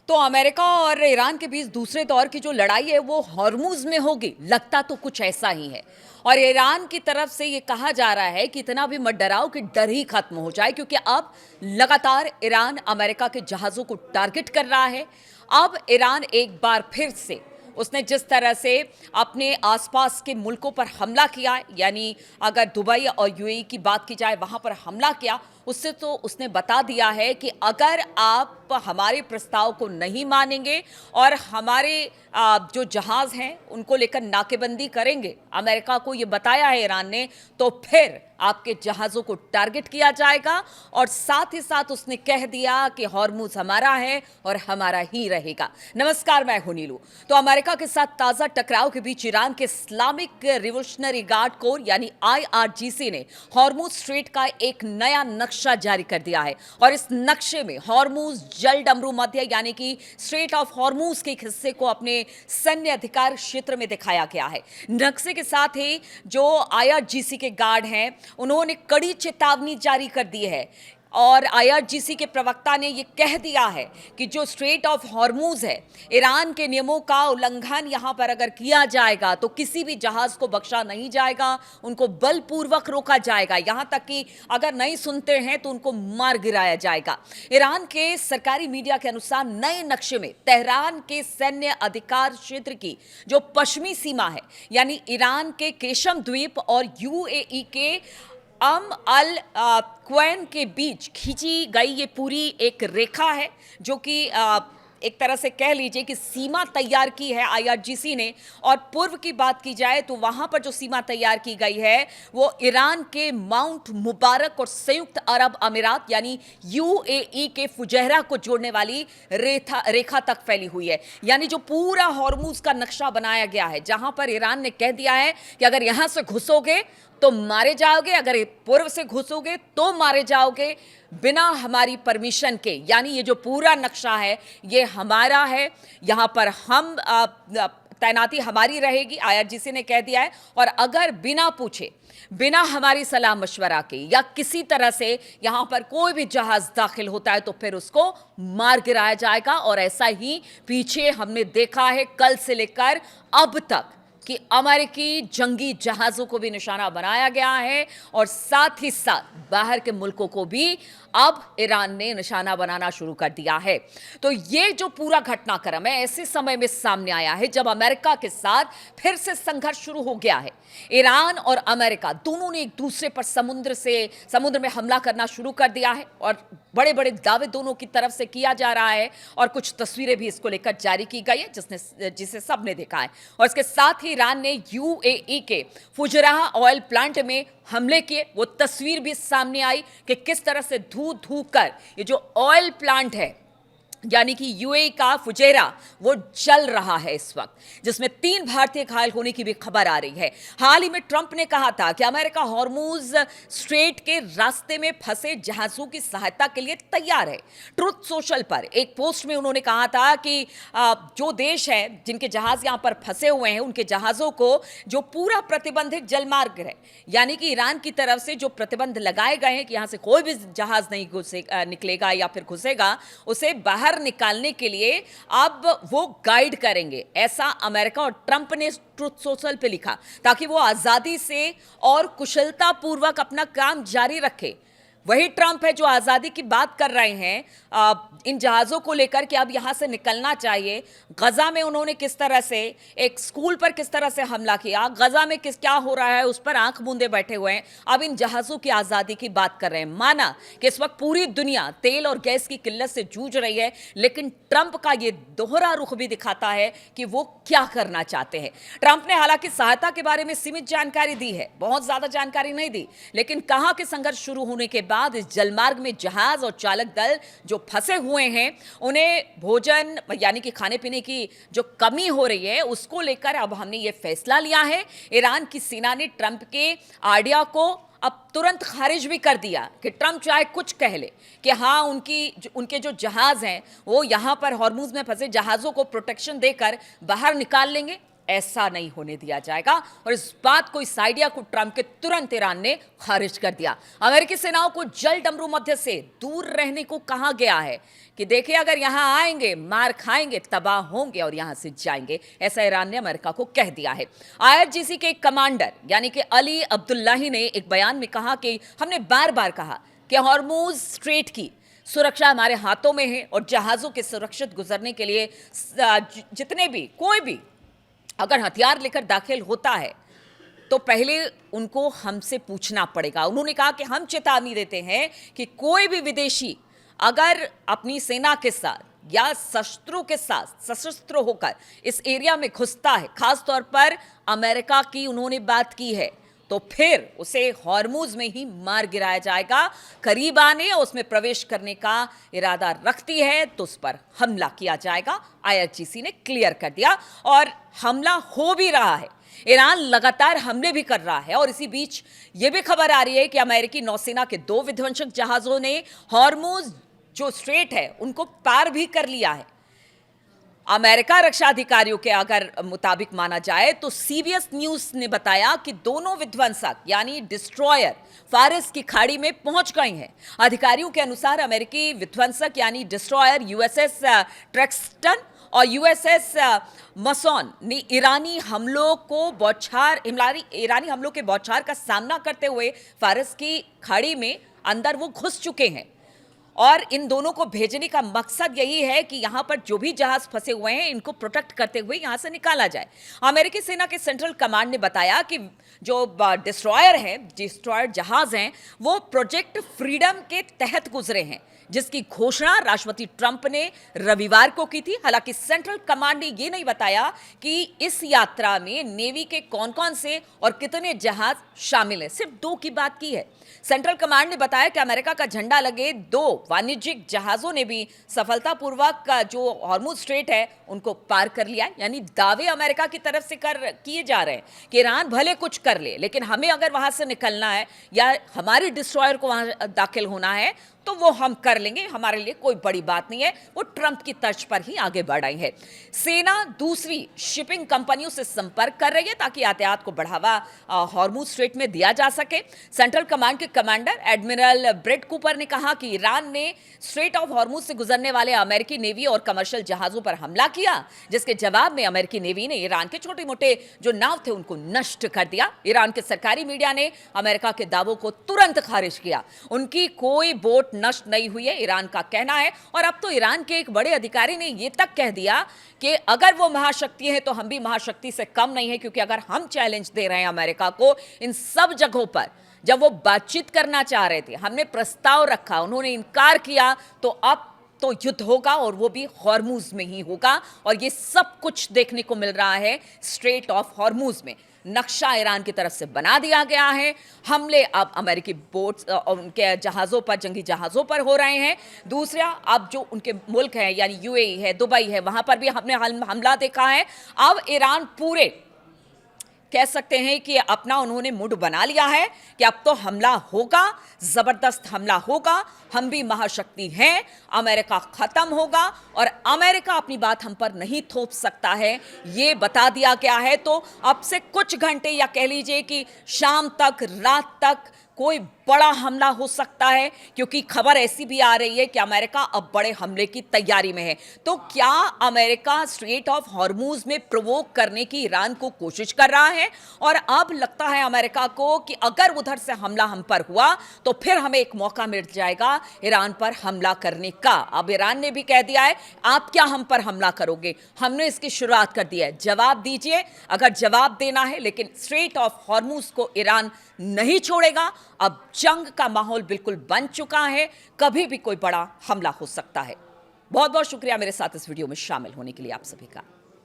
तो अमेरिका और ईरान के बीच दूसरे दौर की जो लड़ाई है वो हॉर्मुज में होगी, लगता तो कुछ ऐसा ही है। और ईरान की तरफ से ये कहा जा रहा है कि इतना भी मत डराओ कि डर ही खत्म हो जाए, क्योंकि अब लगातार ईरान अमेरिका के जहाज़ों को टारगेट कर रहा है। अब ईरान एक बार फिर से उसने जिस तरह से अपने आसपास के मुल्कों पर हमला किया, यानी अगर दुबई और यूएई की बात की जाए वहां पर हमला किया, उससे तो उसने बता दिया है कि अगर आप हमारे प्रस्ताव को नहीं मानेंगे और हमारे जो जहाज हैं उनको लेकर नाकेबंदी करेंगे, अमेरिका को ये बताया है ईरान ने, तो फिर आपके जहाज़ों को टारगेट किया जाएगा। और साथ ही साथ उसने कह दिया कि हॉर्मुज हमारा है और हमारा ही रहेगा। नमस्कार, मैं हूं नीलू। तो अमेरिका के साथ ताज़ा टकराव के बीच ईरान के इस्लामिक रिवोल्यूशनरी गार्ड कोर यानी आईआरजीसी ने हॉर्मुज स्ट्रेट का एक नया नक्शा जारी कर दिया है। और इस नक्शे में हॉर्मुज जल्द अमरू मध्य यानी कि स्ट्रेट ऑफ हॉर्मुज के एक हिस्से को अपने सैन्य अधिकार क्षेत्र में दिखाया गया है। नक्शे के साथ ही जो आईआरजीसी के गार्ड हैं उन्होंने कड़ी चेतावनी जारी कर दी है। और आईआरजीसी के प्रवक्ता ने यह कह दिया है कि जो स्ट्रेट ऑफ हॉर्मुज है, ईरान के नियमों का उल्लंघन यहां पर अगर किया जाएगा तो किसी भी जहाज को बख्शा नहीं जाएगा, उनको बलपूर्वक रोका जाएगा, यहां तक कि अगर नहीं सुनते हैं तो उनको मार गिराया जाएगा। ईरान के सरकारी मीडिया के अनुसार नए नक्शे में तेहरान के सैन्य अधिकार क्षेत्र की जो पश्चिमी सीमा है, यानी ईरान के केशम द्वीप और यूएई के अल क्वैन के बीच खींची गई ये पूरी एक रेखा है, जो कि एक तरह से कह लीजिए कि सीमा तैयार की है आईआरजीसी ने। और पूर्व की बात की जाए तो वहां पर जो सीमा तैयार की गई है वो ईरान के माउंट मुबारक और संयुक्त अरब अमीरात यानी यूएई के फुजैरा को जोड़ने वाली रेखा तक फैली हुई है। यानी जो पूरा हॉर्मुज का नक्शा बनाया गया है, जहां पर ईरान ने कह दिया है कि अगर यहां से घुसोगे तो मारे जाओगे, अगर पूर्व से घुसोगे तो मारे जाओगे, बिना हमारी परमिशन के। यानी ये जो पूरा नक्शा है ये हमारा है, यहां पर हम तैनाती हमारी रहेगी, आईआरजीसी ने कह दिया है। और अगर बिना पूछे, बिना हमारी सलाह मशवरा के या किसी तरह से यहां पर कोई भी जहाज दाखिल होता है तो फिर उसको मार गिराया जाएगा। और ऐसा ही पीछे हमने देखा है कल से लेकर अब तक कि अमेरिकी जंगी जहाजों को भी निशाना बनाया गया है और साथ ही साथ बाहर के मुल्कों को भी अब ईरान ने निशाना बनाना शुरू कर दिया है। तो ये जो पूरा घटनाक्रम है ऐसे समय में सामने आया है जब अमेरिका के साथ फिर से संघर्ष शुरू हो गया है। ईरान और अमेरिका दोनों ने एक दूसरे पर समुद्र में हमला करना शुरू कर दिया है और बड़े बड़े दावे दोनों की तरफ से किया जा रहा है। और कुछ तस्वीरें भी इसको लेकर जारी की गई है जिसे सबने देखा है। और इसके साथ ही ईरान ने यूएई के फुजैरा ऑयल प्लांट में हमले किए। वो तस्वीर भी सामने आई कि किस तरह से धू धू कर ये जो ऑयल प्लांट है यानी कि यूएई का फुजैरा वो जल रहा है इस वक्त, जिसमें 3 भारतीय घायल होने की भी खबर आ रही है। हाल ही में ट्रंप ने कहा था कि अमेरिका हॉर्मुज स्ट्रेट के रास्ते में फंसे जहाजों की सहायता के लिए तैयार है। ट्रुथ सोशल पर एक पोस्ट में उन्होंने कहा था कि जो देश है जिनके जहाज यहां पर फंसे हुए हैं उनके जहाजों को जो पूरा प्रतिबंधित जलमार्ग है, यानी कि ईरान की तरफ से जो प्रतिबंध लगाए गए हैं कि यहां से कोई भी जहाज नहीं निकलेगा या फिर घुसेगा, उसे बाहर निकालने के लिए अब वो गाइड करेंगे। ऐसा अमेरिका और ट्रंप ने ट्रुथ सोशल पे लिखा, ताकि वो आजादी से और कुशलता पूर्वक अपना काम जारी रखे। वही ट्रंप है जो आजादी की बात कर रहे हैं इन जहाजों को लेकर कि अब यहां से निकलना चाहिए। गजा में उन्होंने किस तरह से एक स्कूल पर किस तरह से हमला किया, गजा में क्या हो रहा है उस पर आंख मूंदे बैठे हुए हैं। अब इन जहाजों की आजादी की बात कर रहे हैं। माना कि इस वक्त पूरी दुनिया तेल और गैस की किल्लत से जूझ रही है, लेकिन ट्रंप का यह दोहरा रुख भी दिखाता है कि वो क्या करना चाहते हैं। ट्रंप ने हालांकि सहायता के बारे में सीमित जानकारी दी है, बहुत ज्यादा जानकारी नहीं दी, लेकिन कहा कि संघर्ष शुरू होने के बाद इस जलमार्ग में जहाज और चालक दल जो फंसे हुए हैं उन्हें भोजन यानी कि खाने पीने की जो कमी हो रही है उसको लेकर अब हमने ये फैसला लिया है। ईरान की सेना ने ट्रंप के आइडिया को अब तुरंत खारिज भी कर दिया कि ट्रंप चाहे कुछ कह ले कि हाँ उनके जो जहाज हैं वो यहां पर हॉर्मुज में फंसे जहाजों को प्रोटेक्शन देकर बाहर निकाल लेंगे। ऐसा नहीं होने दिया जाएगा। और इस बात को, इस आइडिया को ट्रंप के तुरंत ईरान ने खारिज कर दिया। अमेरिकी सेनाओं को जल डमरू मध्य से दूर रहने को कहा गया है कि देखिए, अगर यहां आएंगे मार खाएंगे, तबाह होंगे और यहां से जाएंगे, ऐसा ईरान ने अमेरिका को कह दिया है। आईआरजीसी के कमांडर यानी कि अली अब्दुल्लाही ने एक बयान में कहा कि हमने बार बार कहा कि हॉर्मुज स्ट्रेट की सुरक्षा हमारे हाथों में है और जहाजों के सुरक्षित गुजरने के लिए जितने भी, कोई भी अगर हथियार लेकर दाखिल होता है तो पहले उनको हमसे पूछना पड़ेगा। उन्होंने कहा कि हम चेतावनी देते हैं कि कोई भी विदेशी अगर अपनी सेना के साथ या शस्त्रों के साथ सशस्त्र होकर इस एरिया में घुसता है, खासतौर पर अमेरिका की उन्होंने बात की है, तो फिर उसे हॉर्मुज में ही मार गिराया जाएगा। करीब आने और उसमें प्रवेश करने का इरादा रखती है तो उस पर हमला किया जाएगा। आईआरजीसी ने क्लियर कर दिया और हमला हो भी रहा है। ईरान लगातार हमले भी कर रहा है और इसी बीच यह भी खबर आ रही है कि अमेरिकी नौसेना के 2 विध्वंसक जहाजों ने हॉर्मुज जो स्ट्रेट है उनको पार भी कर लिया है। अमेरिका रक्षा अधिकारियों के अगर मुताबिक माना जाए तो सीबीएस न्यूज ने बताया कि दोनों विध्वंसक यानी डिस्ट्रॉयर फारिस की खाड़ी में पहुंच गए हैं। अधिकारियों के अनुसार अमेरिकी विध्वंसक यानी डिस्ट्रॉयर यूएसएस ट्रेक्सटन और यूएसएस मसौन ने ईरानी हमलों के बौछार का सामना करते हुए फारिस की खाड़ी में अंदर वो घुस चुके हैं। और इन दोनों को भेजने का मकसद यही है कि यहां पर जो भी जहाज फंसे हुए हैं इनको प्रोटेक्ट करते हुए यहां से निकाला जाए। अमेरिकी सेना के सेंट्रल कमांड ने बताया कि जो डिस्ट्रॉयर जहाज हैं वो प्रोजेक्ट फ्रीडम के तहत गुजरे हैं, जिसकी घोषणा राष्ट्रपति ट्रंप ने रविवार को की थी। हालांकि सेंट्रल कमांड ने यह नहीं बताया कि इस यात्रा में नेवी के कौन-कौन से और कितने जहाज शामिल हैं, सिर्फ 2 की बात की है। सेंट्रल कमांड ने बताया कि अमेरिका का झंडा लगे 2 वाणिज्यिक जहाजों ने भी सफलतापूर्वक जो हॉर्मुज स्ट्रेट है उनको पार कर लिया। यानी दावे अमेरिका की तरफ से किए जा रहे हैं कि ईरान भले कुछ कर ले, लेकिन हमें अगर वहां से निकलना है या हमारे डिस्ट्रॉयर को वहां दाखिल होना है तो वो हम कर लेंगे, हमारे लिए कोई बड़ी बात नहीं है। वो ट्रंप की तर्ज पर ही आगे बढ़ रही है। सेना दूसरी शिपिंग कंपनियों से संपर्क कर रही है ताकि यातायात को बढ़ावा हॉर्मुज स्ट्रेट में दिया जा सके। सेंट्रल कमांड के कमांडर एडमिरल ब्रेट कूपर ने कहा कि ईरान ने स्ट्रेट ऑफ हॉर्मुज से गुजरने वाले अमेरिकी नेवी और कमर्शियल जहाजों पर हमला किया, जिसके जवाब में अमेरिकी नेवी ने ईरान के छोटे मोटे जो नाव थे उनको नष्ट कर दिया। ईरान के सरकारी मीडिया ने अमेरिका के दावों को तुरंत खारिज किया। उनकी कोई बोट नष्ट नहीं हुई है, ईरान का कहना है। और अब तो ईरान के एक बड़े अधिकारी ने यह तक कह दिया कि अगर वो महाशक्ति है तो हम भी महाशक्ति से कम नहीं है, क्योंकि अगर हम चैलेंज दे रहे हैं अमेरिका को इन सब जगहों पर, जब वो बातचीत करना चाह रहे थे, हमने प्रस्ताव रखा, उन्होंने इनकार किया, तो अब तो युद्ध होगा और वो भी हॉर्मुज में ही होगा। और ये सब कुछ देखने को मिल रहा है स्ट्रेट ऑफ हॉर्मुज में। नक्शा ईरान की तरफ से बना दिया गया है। हमले अब अमेरिकी बोट्स और उनके जहाज़ों पर, जंगी जहाज़ों पर हो रहे हैं। दूसरा, अब जो उनके मुल्क हैं यानी यूएई है, दुबई है, वहाँ पर भी हमने हमला देखा है। अब ईरान पूरे कह सकते हैं कि अपना उन्होंने मूड बना लिया है कि अब तो हमला होगा, जबरदस्त हमला होगा, हम भी महाशक्ति हैं, अमेरिका खत्म होगा और अमेरिका अपनी बात हम पर नहीं थोप सकता है, ये बता दिया गया है। तो अब से कुछ घंटे या कह लीजिए कि शाम तक, रात तक कोई बड़ा हमला हो सकता है, क्योंकि खबर ऐसी भी आ रही है कि अमेरिका अब बड़े हमले की तैयारी में है। तो क्या अमेरिका स्ट्रेट ऑफ हॉर्मुज में प्रोवोक करने की ईरान को कोशिश कर रहा है? और अब लगता है अमेरिका को कि अगर उधर से हमला हम पर हुआ तो फिर हमें एक मौका मिल जाएगा ईरान पर हमला करने का। अब ईरान ने भी कह दिया है, आप क्या हम पर हमला करोगे? हमने इसकी शुरुआत कर दी है, जवाब दीजिए अगर जवाब देना है। लेकिन स्ट्रेट ऑफ हॉर्मुज को ईरान नहीं छोड़ेगा। अब जंग का माहौल बिल्कुल बन चुका है, कभी भी कोई बड़ा हमला हो सकता है। बहुत बहुत शुक्रिया मेरे साथ इस वीडियो में शामिल होने के लिए आप सभी का।